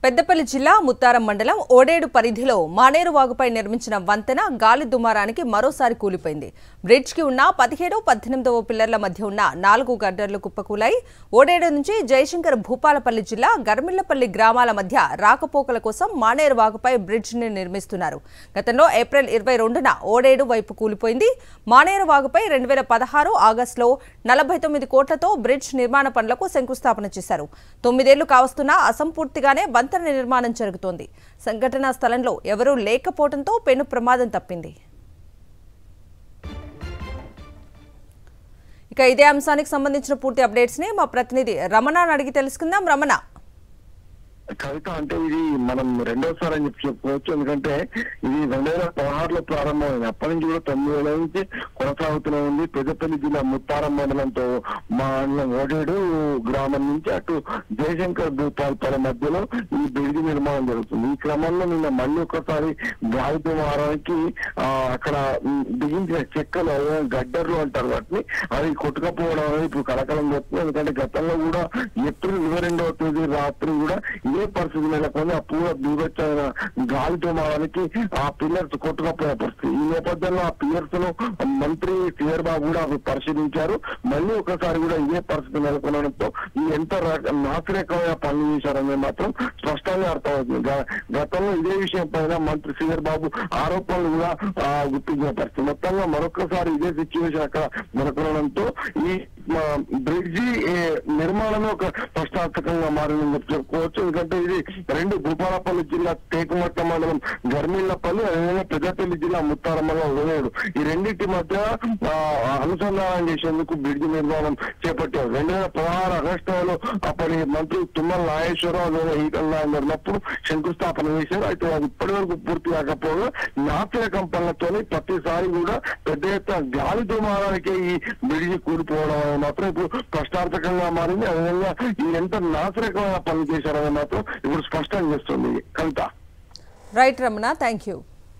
పెద్దపల్లి జిల్లా ముత్తారం మండలం ఓడేడు పరిధిలో మానేరు వాగుపై నిర్మించిన వంతెన గాలి దుమారానికి మరోసారి కూలిపోయింది. బ్రిడ్జ్ కి ఉన్న 17, 18వ పిల్లర్ల మధ్య ఉన్న 4 గడ్డర్లు కుప్పకూలాయి. ఓడేడు నుంచి జయశంకర్ భూపాలపల్లి జిల్లా గర్మిళ్లపల్లి గ్రామాల మధ్య రాకపోకల కోసం మానేరు వాగుపై బ్రిడ్జ్ ని నిర్మిస్తున్నారు. గతంలో ఏప్రిల్ 22న ఓడేడు వైపు కూలిపోయింది. మానేరు వాగుపై 2016 ఆగస్టులో 49 కోట్లతో బ్రిడ్జ్ నిర్మాణ పనులకు శంకుస్థాపన చేశారు. 9 ఏళ్లు కావస్తున్నా అసంపూర్తిగానే వంతెన నిర్మాణం జరుగుతోంది. సంఘటనా స్థలంలో ఎవరూ లేకపోవడంతో పెను ప్రమాదం తప్పింది. ఇక ఇదే అంశానికి సంబంధించిన పూర్తి అప్డేట్స్ ని మా ప్రతినిధి రమణని అడిగి తెలుసుకుందాం. రమణ, కవిత అంటే ఇది మనం రెండోసారి అని చెప్పుకోవచ్చు. ఎందుకంటే ఇది 2016లో ప్రారంభమైంది. అప్పటి నుంచి కూడా 9 ఏళ్ల నుంచి కొనసాగుతూనే ఉంది. పెద్దపల్లి జిల్లా ముత్తారం మండలంతో ఓడేడు గ్రామం నుంచి అటు జయశంకర్ భూపాలపల్లి మధ్యలో ఈ బ్రిడ్జ్ నిర్మాణం జరుగుతుంది. ఈ క్రమంలో నిన్న మళ్ళీ ఒకసారి గాలి దుమారానికి అక్కడ బిగించిన చెక్కలు గడ్డర్లు అంటారు వాటిని, అవి కొట్టుకపోవడం అనేది ఇప్పుడు కలకలం చేస్తుంది. ఎందుకంటే గతంలో కూడా ఏప్రిల్ 22వ తేదీ రాత్రి కూడా ఇదే పరిస్థితి నెలకొని ఆ పూర దూరొచ్చిన గాలి దుమారానికి ఆ పిల్లర్స్ కొట్టుకపోయే పరిస్థితి. ఈ నేపథ్యంలో ఆ పిల్లర్స్ ను మంత్రి శ్రీధర్ బాబు కూడా పరిశీలించారు. మళ్ళీ ఒకసారి కూడా ఇదే పరిస్థితి నెలకొనడంతో ఎంత నాసిరకమైన పనులు చేశారనేది మాత్రం స్పష్టంగా అర్థమవుతుంది. గతంలో ఇదే విషయం పైన మంత్రి శ్రీధర్ బాబు ఆరోపణలు కూడా గుర్తించిన పరిస్థితి. మొత్తంగా మరొకసారి ఇదే సిచ్యువేషన్ అక్కడ నెలకొనడంతో ఈ బ్రిడ్జి నిర్మాణమే ఒక ప్రశ్నార్థకంగా మారిందని చెప్పుకోవచ్చు. ఎందుకంటే ఇది రెండు భూపాలపల్లి జిల్లా టేకుమట్ట మండలం గర్మిళ్లపల్లి, అదేవిధంగా పెద్దపల్లి జిల్లా ముత్తారం మండలం ఓడేడు, ఈ రెండింటి మధ్య అనుసంధానం చేసేందుకు బ్రిడ్జి నిర్మాణం చేపట్టారు. 2016 ఆగస్టులో అప్పటి మంత్రి తుమ్మల నాగేశ్వరరావు ఉన్నప్పుడు శంకుస్థాపన చేశారు. అయితే అది ఇప్పటి వరకు పూర్తి కాకపోగా నాసిరకం పనులతోనే ప్రతిసారి కూడా పెద్ద ఎత్తున గాలి దుమారానికి ఈ బ్రిడ్జి కూలిపోవడం అనేది మాత్రం ఇప్పుడు ప్రశ్నార్థకంగా మారింది. అదేవిధంగా ఈ ఎంత నాసిరకమైన పనులు చేశారని మాత్రం ఇప్పుడు స్పష్టం చేస్తుంది. Kavitha. Right Ramana, thank you.